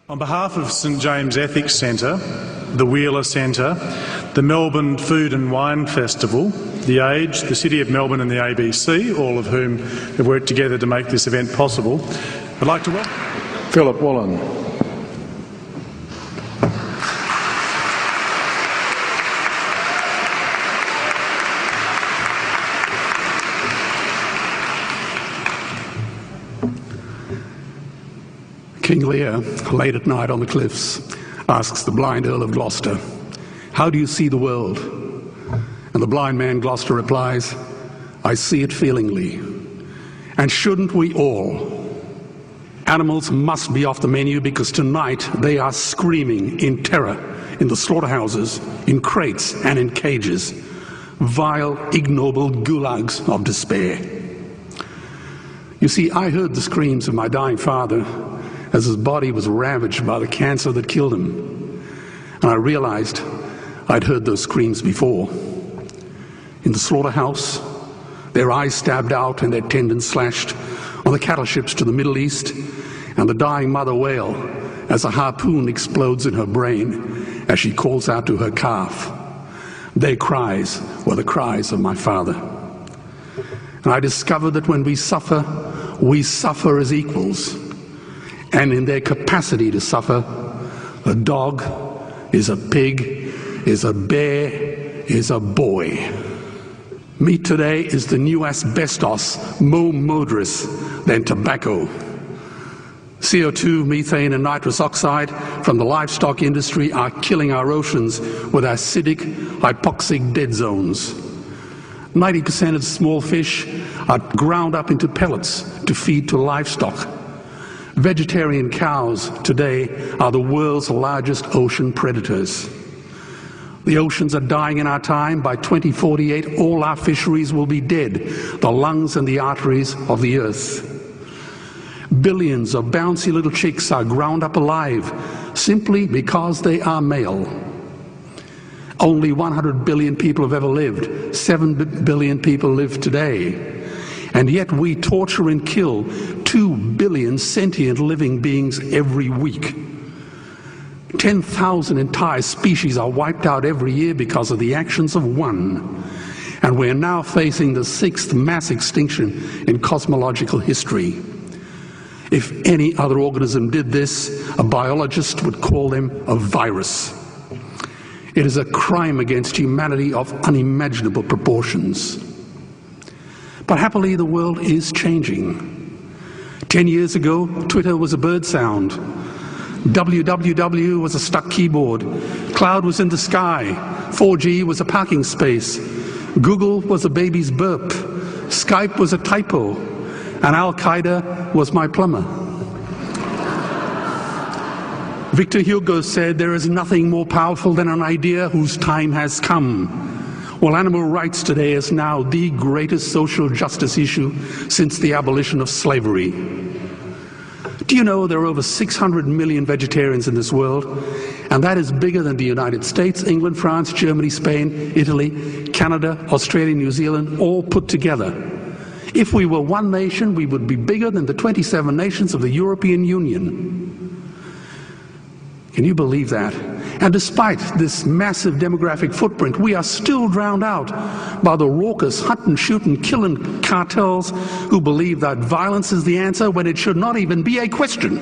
On behalf of St James Ethics Centre, the Wheeler Centre, the Melbourne Food and Wine Festival, The Age, the City of Melbourne and the ABC, all of whom have worked together to make this event possible, I'd like to welcome Philip Wollen. King Lear, late at night on the cliffs, asks the blind Earl of Gloucester, "How do you see the world?" And the blind man Gloucester replies, "I see it feelingly. And shouldn't we all? Animals must be off the menu because tonight they are screaming in terror in the slaughterhouses, in crates and in cages, vile, ignoble gulags of despair." You see, I heard the screams of my dying father as his body was ravaged by the cancer that killed him. And I realized I'd heard those screams before. In the slaughterhouse, their eyes stabbed out and their tendons slashed, on the cattle ships to the Middle East, and the dying mother wail as a harpoon explodes in her brain as she calls out to her calf. Their cries were the cries of my father. And I discovered that when we suffer as equals. And in their capacity to suffer, a dog is a pig, is a bear, is a boy. Meat today is the new asbestos, more murderous than tobacco. CO2, methane and nitrous oxide from the livestock industry are killing our oceans with acidic, hypoxic dead zones. 90% of small fish are ground up into pellets to feed to livestock. Vegetarian cows today are the world's largest ocean predators. The oceans are dying in our time. By 2048, all our fisheries will be dead, the lungs and the arteries of the earth. Billions of bouncy little chicks are ground up alive simply because they are male. Only 100 billion people have ever lived. 7 billion people live today. And yet we torture and kill 2 billion sentient living beings every week. 10,000 entire species are wiped out every year because of the actions of one. And we're now facing the 6th mass extinction in cosmological history. If any other organism did this, a biologist would call them a virus. It is a crime against humanity of unimaginable proportions. But happily, the world is changing. 10 years ago, Twitter was a bird sound. www was a stuck keyboard. Cloud was in the sky. 4G was a parking space. Google was a baby's burp. Skype was a typo. And Al-Qaeda was my plumber. Victor Hugo said, "There is nothing more powerful than an idea whose time has come." Well, animal rights today is now the greatest social justice issue since the abolition of slavery. Do you know there are over 600 million vegetarians in this world? And that is bigger than the United States, England, France, Germany, Spain, Italy, Canada, Australia, New Zealand, all put together. If we were one nation, we would be bigger than the 27 nations of the European Union. Can you believe that? And despite this massive demographic footprint, we are still drowned out by the raucous hunt and shoot and killing cartels who believe that violence is the answer when it should not even be a question.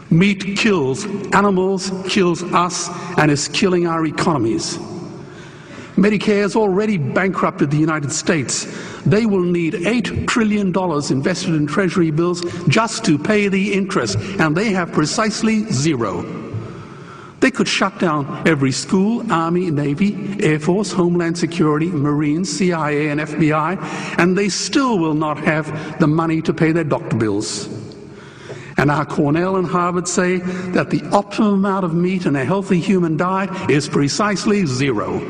Meat kills animals, kills us, and is killing our economies. Medicare has already bankrupted the United States. They will need $8 trillion invested in treasury bills just to pay the interest, and they have precisely zero. They could shut down every school, Army, Navy, Air Force, Homeland Security, Marines, CIA, and FBI, and they still will not have the money to pay their doctor bills. And our Cornell and Harvard say that the optimum amount of meat in a healthy human diet is precisely zero.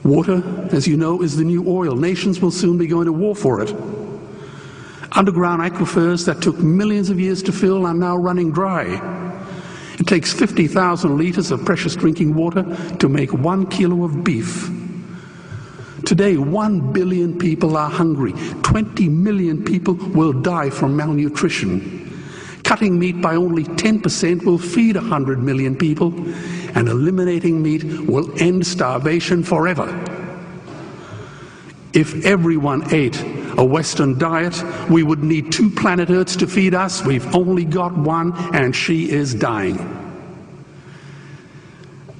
Water, as you know, is the new oil. Nations will soon be going to war for it. Underground aquifers that took millions of years to fill are now running dry. It takes 50,000 liters of precious drinking water to make 1 kilo of beef. Today, 1 billion people are hungry. 20 million people will die from malnutrition. Cutting meat by only 10% will feed 100 million people, and eliminating meat will end starvation forever. If everyone ate a Western diet, we would need 2 planet Earths to feed us. We've only got one, and she is dying.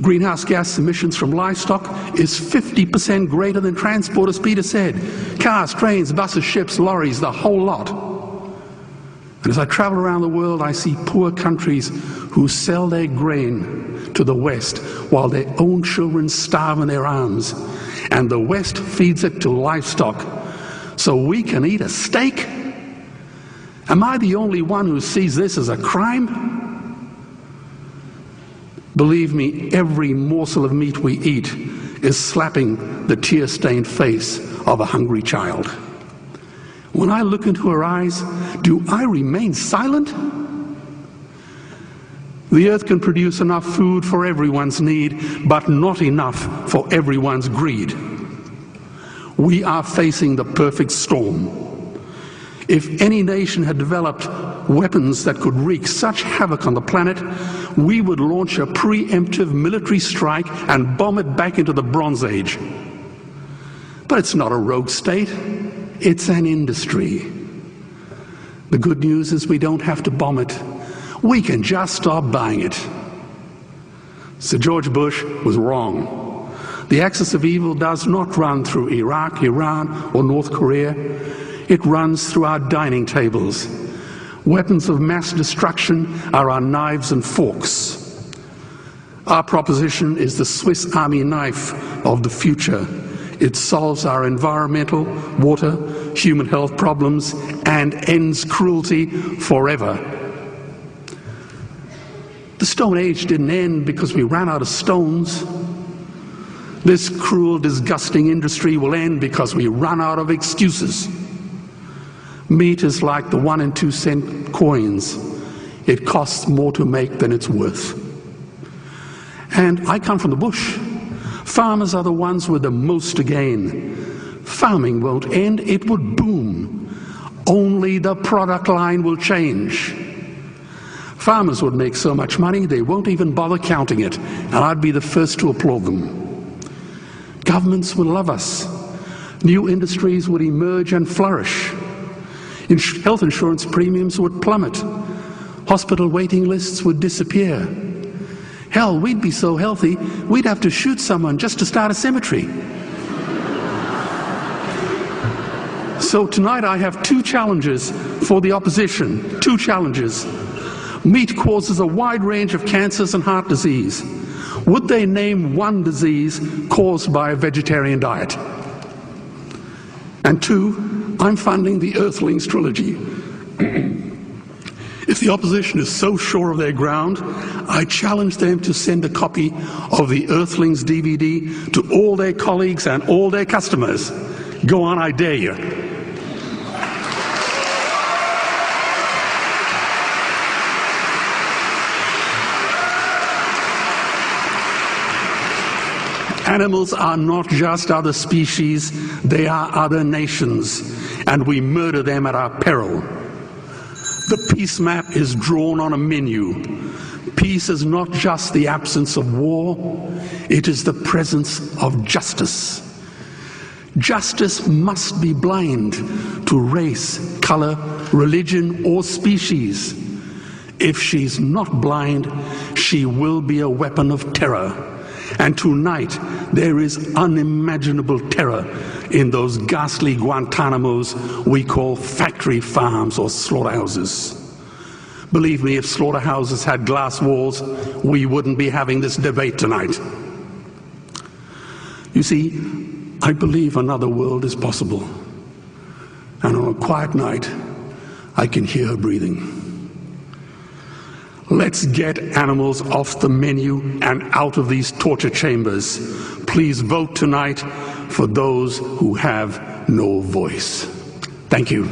Greenhouse gas emissions from livestock is 50% greater than transport, as Peter said. Cars, trains, buses, ships, lorries, the whole lot. And as I travel around the world, I see poor countries who sell their grain to the West while their own children starve in their arms. And the West feeds it to livestock so we can eat a steak? Am I the only one who sees this as a crime? Believe me, every morsel of meat we eat is slapping the tear-stained face of a hungry child. When I look into her eyes, do I remain silent? The earth can produce enough food for everyone's need, but not enough for everyone's greed. We are facing the perfect storm. If any nation had developed weapons that could wreak such havoc on the planet, we would launch a preemptive military strike and bomb it back into the Bronze Age. But it's not a rogue state, it's an industry. The good news is we don't have to bomb it. We can just stop buying it. Sir George Bush was wrong. The axis of evil does not run through Iraq, Iran, or North Korea. It runs through our dining tables. Weapons of mass destruction are our knives and forks. Our proposition is the Swiss Army knife of the future. It solves our environmental, water, human health problems and ends cruelty forever. The Stone Age didn't end because we ran out of stones. This cruel, disgusting industry will end because we run out of excuses. Meat is like the 1 and 2 cent coins. It costs more to make than it's worth. And I come from the bush. Farmers are the ones with the most to gain. Farming won't end, it would boom. Only the product line will change. Farmers would make so much money they won't even bother counting it, and I'd be the first to applaud them. Governments would love us. New industries would emerge and flourish. Health insurance premiums would plummet. Hospital waiting lists would disappear. Hell, we'd be so healthy, we'd have to shoot someone just to start a cemetery. So tonight I have 2 challenges for the opposition. 2 challenges. Meat causes a wide range of cancers and heart disease. Would they name one disease caused by a vegetarian diet? And 2, I'm funding the Earthlings trilogy. If the opposition is so sure of their ground, I challenge them to send a copy of the Earthlings DVD to all their colleagues and all their customers. Go on, I dare you. Animals are not just other species, they are other nations, and we murder them at our peril. The peace map is drawn on a menu. Peace is not just the absence of war, it is the presence of justice. Justice must be blind to race, color, religion, or species. If she's not blind, she will be a weapon of terror. And tonight, there is unimaginable terror in those ghastly Guantanamos we call factory farms or slaughterhouses. Believe me, if slaughterhouses had glass walls, we wouldn't be having this debate tonight. You see, I believe another world is possible. And on a quiet night, I can hear her breathing. Let's get animals off the menu and out of these torture chambers. Please vote tonight for those who have no voice. Thank you.